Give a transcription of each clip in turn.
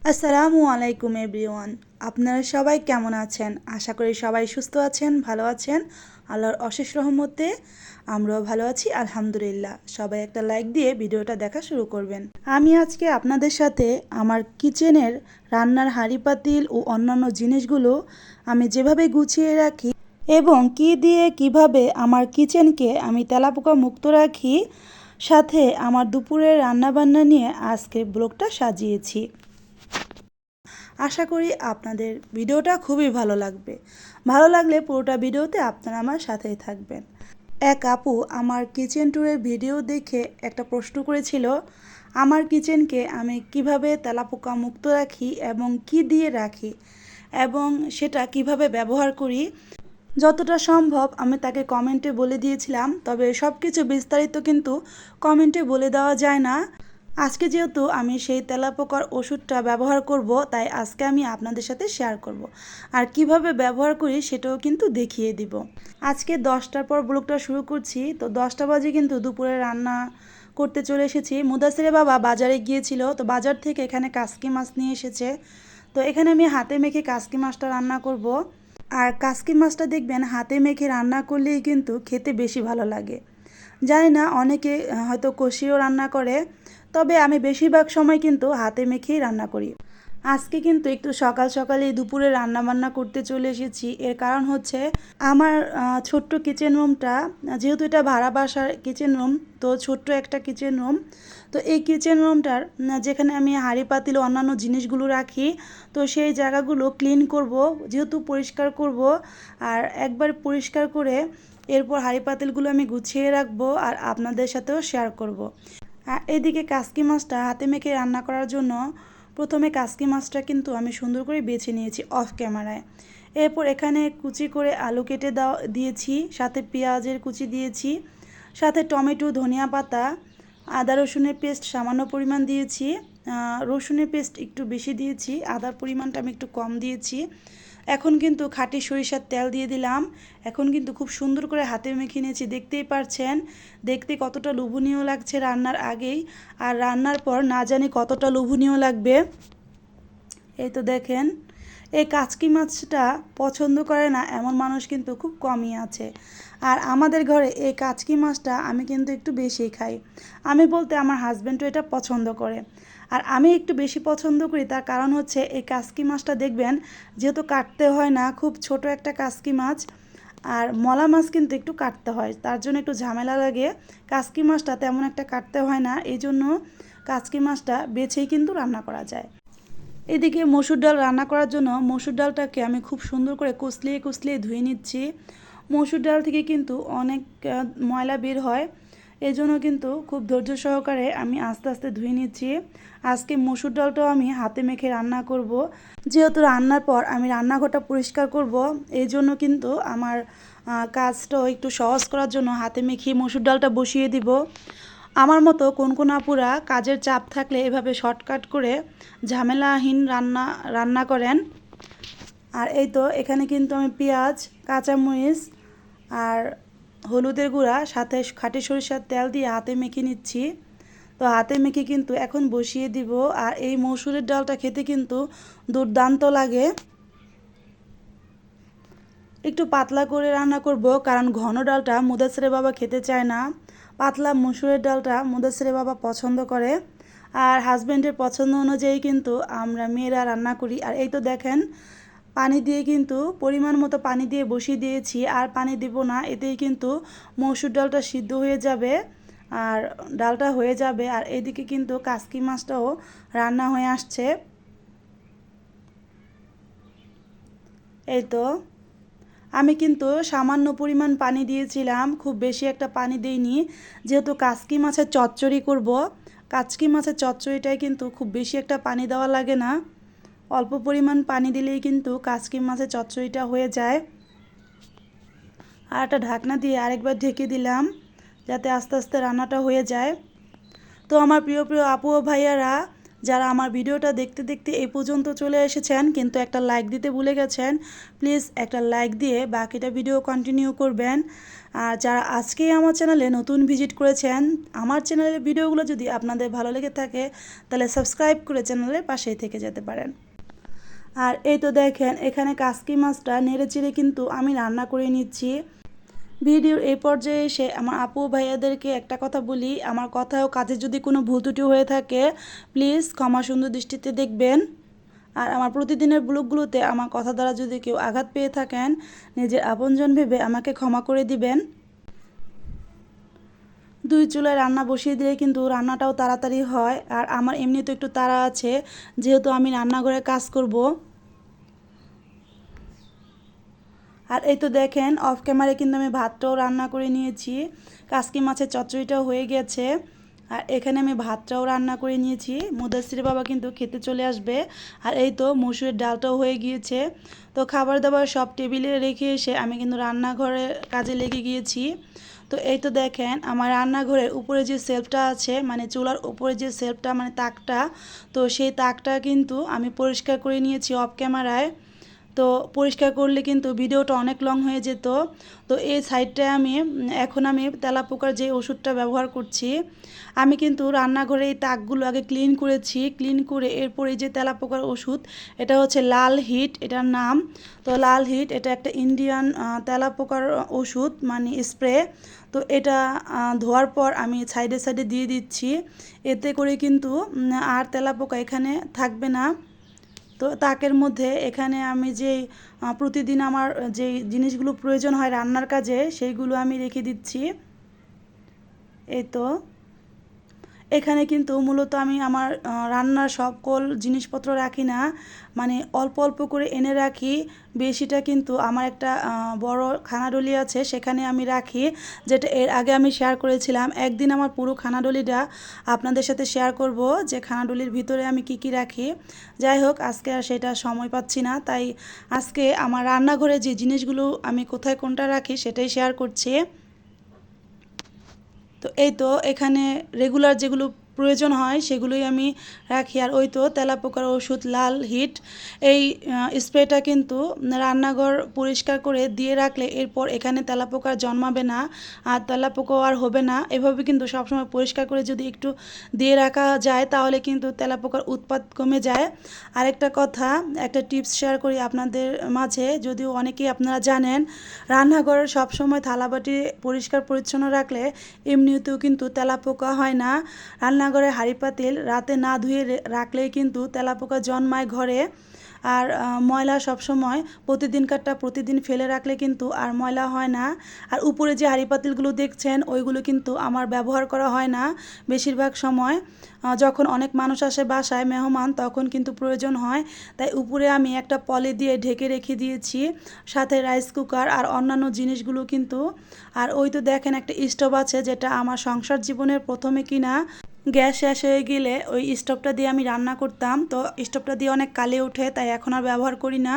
আসসালামু আলাইকুম এভরিওয়ান। আপনারা সবাই কেমন আছেন? আশা করি সবাই সুস্থ আছেন, ভালো আছেন। আল্লাহর অশেষ রহমতে আমরাও ভালো আছি আলহামদুলিল্লাহ। সবাই একটা লাইক দিয়ে ভিডিওটা দেখা শুরু করবেন। আমি আজকে আপনাদের সাথে আমার কিচেনের রান্নার হাঁড়ি পাতিল ও অন্যান্য জিনিসগুলো আমি যেভাবে গুছিয়ে রাখি এবং কি দিয়ে কিভাবে আমার কিচেনকে আমি তেলাপোকা মুক্ত রাখি, সাথে আমার দুপুরের রান্নাবান্না নিয়ে আজকে ব্লগটা সাজিয়েছি। আশা করি আপনাদের ভিডিওটা খুবই ভালো লাগবে। ভালো লাগলে পুরোটা ভিডিওতে আপনারা আমার সাথেই থাকবেন। এক আপু আমার কিচেন ট্যুরের ভিডিও দেখে একটা প্রশ্ন করেছিল, আমার কিচেনকে আমি কিভাবে তেলাপোকা মুক্ত রাখি এবং কি দিয়ে রাখি এবং সেটা কিভাবে ব্যবহার করি। যতটা সম্ভব আমি তাকে কমেন্টে বলে দিয়েছিলাম, তবে সব কিছু বিস্তারিত কিন্তু কমেন্টে বলে দেওয়া যায় না। আজকে যেহেতু আমি সেই তেলাপোকার ওষুধটা ব্যবহার করব, তাই আজকে আমি আপনাদের সাথে শেয়ার করব। আর কিভাবে ব্যবহার করি সেটাও কিন্তু দেখিয়ে দিব। আজকে 10টার পর ব্লগটা শুরু করছি। তো 10টা বাজে কিন্তু দুপুরে রান্না করতে চলে এসেছি। মুদাসিরের বাবা বাজারে গিয়েছিল, তো বাজার থেকে এখানে কাসকি মাছ নিয়ে এসেছে। তো এখানে আমি হাতে মেখে কাসকি মাছটা রান্না করব। আর কাসকি মাছটা দেখবেন হাতে মেখে রান্না করলেই কিন্তু খেতে বেশি ভালো লাগে। জানি না অনেকে হয়তো কষিয়েও রান্না করে, তবে আমি বেশিরভাগ সময় কিন্তু হাতে মেখেই রান্না করি। আজকে কিন্তু একটু সকাল সকালেই দুপুরে রান্না বান্না করতে চলে এসেছি। এর কারণ হচ্ছে আমার ছোট্ট কিচেন রুমটা, যেহেতু এটা ভাড়া বাসার কিচেন রুম, তো ছোট্ট একটা কিচেন রুম। তো এই কিচেন রুমটার যেখানে আমি হাঁড়ি পাতিল ও অন্যান্য জিনিসগুলো রাখি, তো সেই জায়গাগুলো ক্লিন করব, যেহেতু পরিষ্কার করব। আর একবার পরিষ্কার করে এরপর হাঁড়ি পাতিলগুলো আমি গুছিয়ে রাখবো আর আপনাদের সাথেও শেয়ার করব। আর এদিকে কাসকি মাছটা হাতে মেখে রান্না করার জন্য প্রথমে কাসকি মাছটা কিন্তু আমি সুন্দর করে বেছে নিয়েছি অফ ক্যামেরায়। এরপর এখানে কুচি করে আলু কেটে দিয়েছি, সাথে পেঁয়াজের কুচি দিয়েছি, সাথে টমেটো, ধনিয়া পাতা, আদা রসুনের পেস্ট সামান্য পরিমাণ দিয়েছি। রসুনের পেস্ট একটু বেশি দিয়েছি, আদার পরিমাণটা আমি একটু কম দিয়েছি। এখন কিন্তু খাঁটি সরিষার তেল দিয়ে দিলাম। এখন কিন্তু খুব সুন্দর করে হাতে মেখে নিয়েছি, দেখতেই পারছেন। দেখতে কতটা লোভনীয় লাগছে রান্নার আগেই, আর রান্নার পর না জানি কতটা লোভনীয় লাগবে। এই তো দেখেন, এই কাচকি মাছটা পছন্দ করে না এমন মানুষ কিন্তু খুব কমই আছে। আর আমাদের ঘরে এই কাচকি মাছটা আমি কিন্তু একটু বেশিই খাই। আমি বলতে আমার হাজব্যান্ডও এটা পছন্দ করে। আর আমি একটু বেশি পছন্দ করি, তার কারণ হচ্ছে এই কাচকি মাছটা দেখবেন যেহেতু কাটতে হয় না, খুব ছোট একটা কাচকি মাছ। আর মলা মাছ কিন্তু একটু কাটতে হয়, তার জন্য একটু ঝামেলা লাগে। কাচকি মাছটা তেমন একটা কাটতে হয় না, এই জন্য কাচকি মাছটা বেছেই কিন্তু রান্না করা যায়। এদিকে মসুর ডাল রান্না করার জন্য মসুর ডালটাকে আমি খুব সুন্দর করে কুচলিয়ে কুচলিয়ে ধুয়ে নিচ্ছি। মসুর ডাল থেকে কিন্তু অনেক ময়লা বের হয়, এই জন্য কিন্তু খুব ধৈর্য সহকারে আমি আস্তে আস্তে ধুয়ে নিচ্ছি। আজকে মসুর ডালটাও আমি হাতে মেখে রান্না করব, যেহেতু রান্নার পর আমি রান্নাঘরটা পরিষ্কার করব। এই জন্য কিন্তু আমার কাজটাও একটু সহজ করার জন্য হাতে মেখে মসুর ডালটা বসিয়ে দিব। আমার মতো কোন কোন আপুরা কাজের চাপ থাকলে এভাবে শর্টকাট করে ঝামেলাহীন রান্না রান্না করেন। আর এই তো এখানে কিন্তু আমি পেঁয়াজ, কাঁচামরিচ আর হলুদের গুঁড়া সাথে খাঁটি সরিষার তেল দিয়ে হাতে মেখে নিচ্ছি। তো হাতে মেখে কিন্তু এখন বসিয়ে দিব। আর এই মসুরের ডালটা খেতে কিন্তু দুর্দান্ত লাগে। একটু পাতলা করে রান্না করব, কারণ ঘন ডালটা মুদাসিরের বাবা খেতে চায় না। পাতলা মসুরের ডালটা মুদাসিরের বাবা পছন্দ করে। আর হাজব্যান্ডের পছন্দ অনুযায়ী কিন্তু আমরা মেয়েরা রান্না করি। আর এই তো দেখেন, পানি দিয়ে কিন্তু পরিমাণ মতো পানি দিয়ে বসিয়ে দিয়েছি, আর পানি দেব না, এতেই কিন্তু মসুর ডালটা সিদ্ধ হয়ে যাবে আর ডালটা হয়ে যাবে। আর এদিকে কিন্তু কাসকি মাছটাও রান্না হয়ে আসছে। এই তো আমি কিন্তু সামান্য পরিমাণ পানি দিয়েছিলাম, খুব বেশি একটা পানি দেইনি, যেহেতু কাচকি মাছের চচ্চড়ি করব। কাচকি মাছের চচ্চড়িটাই কিন্তু খুব বেশি একটা পানি দেওয়া লাগে না, অল্প পরিমাণ পানি দিলেই কিন্তু কাচকি মাছের চচ্চড়িটা হয়ে যায়। আর একটা ঢাকনা দিয়ে আরেকবার ঢেকে দিলাম, যাতে আস্তে আস্তে রান্নাটা হয়ে যায়। তো আমার প্রিয় প্রিয় আপু ও ভাইয়ারা, যারা আমার ভিডিওটা দেখতে দেখতে এই পর্যন্ত চলে এসেছেন কিন্তু একটা লাইক দিতে ভুলে গেছেন, প্লিজ একটা লাইক দিয়ে বাকিটা ভিডিও কন্টিনিউ করবেন। আর যারা আজকেই আমার চ্যানেলে নতুন ভিজিট করেছেন, আমার চ্যানেলের ভিডিওগুলো যদি আপনাদের ভালো লেগে থাকে তাহলে সাবস্ক্রাইব করে চ্যানেলের পাশেই থেকে যেতে পারেন। আর এই তো দেখেন এখানে কাসকি মাছটা নেড়ে চেড়ে কিন্তু আমি রান্না করে নিচ্ছি। ভিডিওর এই পর্যায়ে এসে আমার আপু ভাইয়াদেরকে একটা কথা বলি, আমার কথাও কাজে যদি কোনো ভুল ত্রুটি হয়ে থাকে প্লিজ ক্ষমা সুন্দর দৃষ্টিতে দেখবেন। আর আমার প্রতিদিনের ব্লগগুলোতে আমার কথা দ্বারা যদি কেউ আঘাত পেয়ে থাকেন নিজের আপনজন ভেবে আমাকে ক্ষমা করে দিবেন। দুই চুলায় রান্না বসিয়ে দিলে কিন্তু রান্নাটাও তাড়াতাড়ি হয়। আর আমার এমনি তো একটু তাড়া আছে, যেহেতু আমি রান্নাঘরে কাজ করব। আর এই তো দেখেন অফ ক্যামেরায় কিন্তু আমি ভাতটাও রান্না করে নিয়েছি, কাসকি মাছের চচ্চড়িটাও হয়ে গেছে। আর এখানে আমি ভাতটাও রান্না করে নিয়েছি, মুদাসির বাবা কিন্তু খেতে চলে আসবে। আর এই তো মসুরের ডালটাও হয়ে গিয়েছে। তো খাবার দাবার সব টেবিলে রেখে এসে আমি কিন্তু রান্নাঘরে কাজে লেগে গিয়েছি। তো এই তো দেখেন আমার রান্নাঘরের উপরে যে সেলফটা আছে, মানে চুলার উপরে যে সেলফটা মানে তাকটা, তো সেই তাকটা কিন্তু আমি পরিষ্কার করে নিয়েছি অফ ক্যামেরায়। তো পরিষ্কার করলে কিন্তু ভিডিওটা অনেক লং হয়ে যেত। তো এই সাইডটায় এখন আমি তেলাপোকার যে ওষুধটা ব্যবহার করছি। আমি কিন্তু রান্নাঘরে এই তাকগুলো আগে ক্লিন করেছি, ক্লিন করে এরপরে যে তেলাপোকার ওষুধ, এটা হচ্ছে লাল হিট এটার নাম। তো লাল হিট এটা একটা ইন্ডিয়ান তেলাপোকার ওষুধ মানে স্প্রে। তো এটা ধোয়ার পর আমি সাইডে সাইডে দিয়ে দিচ্ছি, এতে করে কিন্তু আর তেলাপোকা এখানে থাকবে না। তো তাকের মধ্যে এখানে আমি যেই প্রতিদিন আমার যেই জিনিসগুলো প্রয়োজন হয় রান্নার কাজে সেইগুলো আমি রেখে দিচ্ছি। এই তো এখানে কিন্তু মূলত আমি আমার রান্নার সকল জিনিসপত্র রাখি না, মানে অল্প অল্প করে এনে রাখি। বেশিটা কিন্তু আমার একটা বড় খানাডলি আছে, সেখানে আমি রাখি, যেটা এর আগে আমি শেয়ার করেছিলাম। একদিন আমার পুরো খানাডলিটা আপনাদের সাথে শেয়ার করব যে খানাডলির ভিতরে আমি কি কি রাখি। যাই হোক আজকে আর সেটা সময় পাচ্ছি না, তাই আজকে আমার রান্নাঘরে যে জিনিসগুলো আমি কোথায় কোনটা রাখি সেটাই শেয়ার করছি। তো এই তো এখানে রেগুলার যেগুলো প্রয়োজন হয় সেগুলোই আমি রাখি। আর ওই তো তেলাপোকার ওষুধ লাল হিট, এই স্প্রেটা কিন্তু রান্নাঘর পরিষ্কার করে দিয়ে রাখলে এরপর এখানে তেলাপোকা জন্মাবে না, আর তেলাপোকাও আর হবে না। এভাবে কিন্তু সবসময় পরিষ্কার করে যদি একটু দিয়ে রাখা যায় তাহলে কিন্তু তেলাপোকার উৎপাত কমে যায়। আরেকটা কথা, একটা টিপস শেয়ার করি আপনাদের মাঝে, যদিও অনেকেই আপনারা জানেন, রান্নাঘর সবসময় থালাবাটি পরিষ্কার পরিচ্ছন্ন রাখলে এমনিতেও কিন্তু তেলাপোকা হয় না। রান্নাঘরে হাঁড়ি পাতিল রাতে না ধুয়ে রাখলেই কিন্তু তেলাপোকা জন্মায় ঘরে। আর ময়লা সবসময় প্রতিদিনকারটা প্রতিদিন ফেলে রাখলে কিন্তু আর ময়লা হয় না। আর উপরে যে হাঁড়ি পাতিলগুলো দেখছেন ওইগুলো কিন্তু আমার ব্যবহার করা হয় না বেশিরভাগ সময়। যখন অনেক মানুষ আসে বাসায় মেহমান তখন কিন্তু প্রয়োজন হয়, তাই উপরে আমি একটা পলি দিয়ে ঢেকে রেখে দিয়েছি, সাথে রাইস কুকার আর অন্যান্য জিনিসগুলো কিন্তু। আর ওই তো দেখেন একটা স্টোভ আছে, যেটা আমার সংসার জীবনের প্রথমে কিনা। গ্যাস শেষ হয়ে গেলে ওই স্টোভটা দিয়ে আমি রান্না করতাম, তো স্টোভটা দিয়ে অনেক কালি ওঠে, তাই এখন আর ব্যবহার করি না।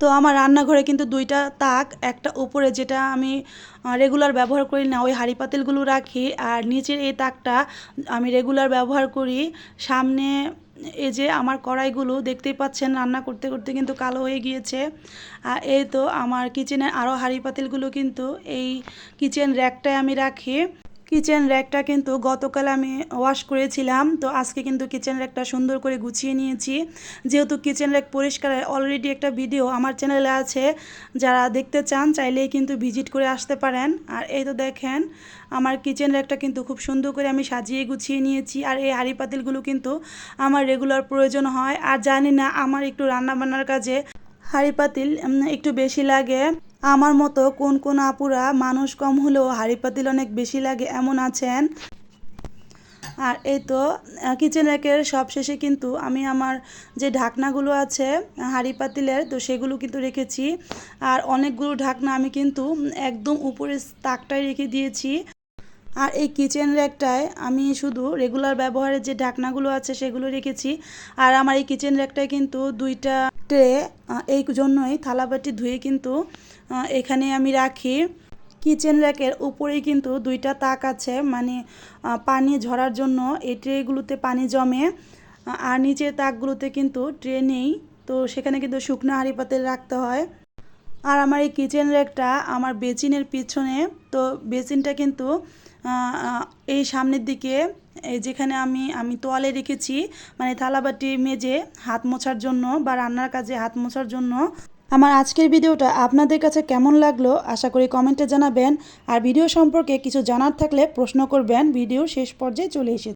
তো আমার রান্নাঘরে কিন্তু দুইটা তাক, একটা উপরে যেটা আমি রেগুলার ব্যবহার করি না ওই হাঁড়ি পাতিলগুলো রাখি, আর নিচের এই তাকটা আমি রেগুলার ব্যবহার করি। সামনে এই যে আমার কড়াইগুলো দেখতেই পাচ্ছেন রান্না করতে করতে কিন্তু কালো হয়ে গিয়েছে। আর এই তো আমার কিচেনের আরও হাঁড়ি পাতিলগুলো কিন্তু এই কিচেন র্যাকটায় আমি রাখি। কিচেন র্যাকটা কিন্তু গতকাল আমি ওয়াশ করেছিলাম, তো আজকে কিন্তু কিচেন র্যাকটা সুন্দর করে গুছিয়ে নিয়েছি। যেহেতু কিচেন র্যাক পরিষ্কারের অলরেডি একটা ভিডিও আমার চ্যানেলে আছে, যারা দেখতে চান চাইলেই কিন্তু ভিজিট করে আসতে পারেন। আর এই তো দেখেন আমার কিচেন র্যাকটা কিন্তু খুব সুন্দর করে আমি সাজিয়ে গুছিয়ে নিয়েছি। আর এই হাঁড়ি পাতিলগুলো কিন্তু আমার রেগুলার প্রয়োজন হয়। আর জানি না আমার একটু রান্নাবান্নার কাজে হাঁড়ি পাতিল একটু বেশি লাগে। আমার মতো কোন কোন আপুরা মানুষ কম হলেও হাঁড়ি পাতিল অনেক বেশি লাগে এমন আছেন। আর এই তো কিচেন র্যাকের সব শেষে কিন্তু আমি আমার যে ঢাকনাগুলো আছে হাঁড়ি পাতিলের, তো সেগুলো কিন্তু রেখেছি। আর অনেকগুলো ঢাকনা আমি কিন্তু একদম উপরে তাকটায় রেখে দিয়েছি। আর এই কিচেন র্যাকটায় আমি শুধু রেগুলার ব্যবহারের যে ঢাকনাগুলো আছে সেগুলো রেখেছি। আর আমার এই কিচেন র্যাকটায় কিন্তু দুইটা ট্রে, এই জন্যই থালাবাটি ধুয়ে কিন্তু এখানে আমি রাখি। কিচেন র্যাকের উপরেই কিন্তু দুইটা তাক আছে, মানে পানি ঝরার জন্য এই ট্রেগুলোতে পানি জমে। আর নিচের তাকগুলোতে কিন্তু ট্রে নেই, তো সেখানে কিন্তু শুকনো হাঁড়ি পাতিল রাখতে হয়। আর আমার এই কিচেন র্যাকটা আমার বেসিনের পিছনে, তো বেসিনটা কিন্তু এই সামনের দিকে, এই যেখানে আমি তোয়ালে রেখেছি, মানে থালাবাটি মেজে হাত মোছার জন্য বা রান্নার কাজে হাত মোছার জন্য। আমার আজকের ভিডিওটা আপনাদের কাছে কেমন লাগলো আশা করি কমেন্টে জানাবেন। আর ভিডিও সম্পর্কে কিছু জানার থাকলে প্রশ্ন করবেন, ভিডিও শেষ পর্যায়ে চলে এসেছে।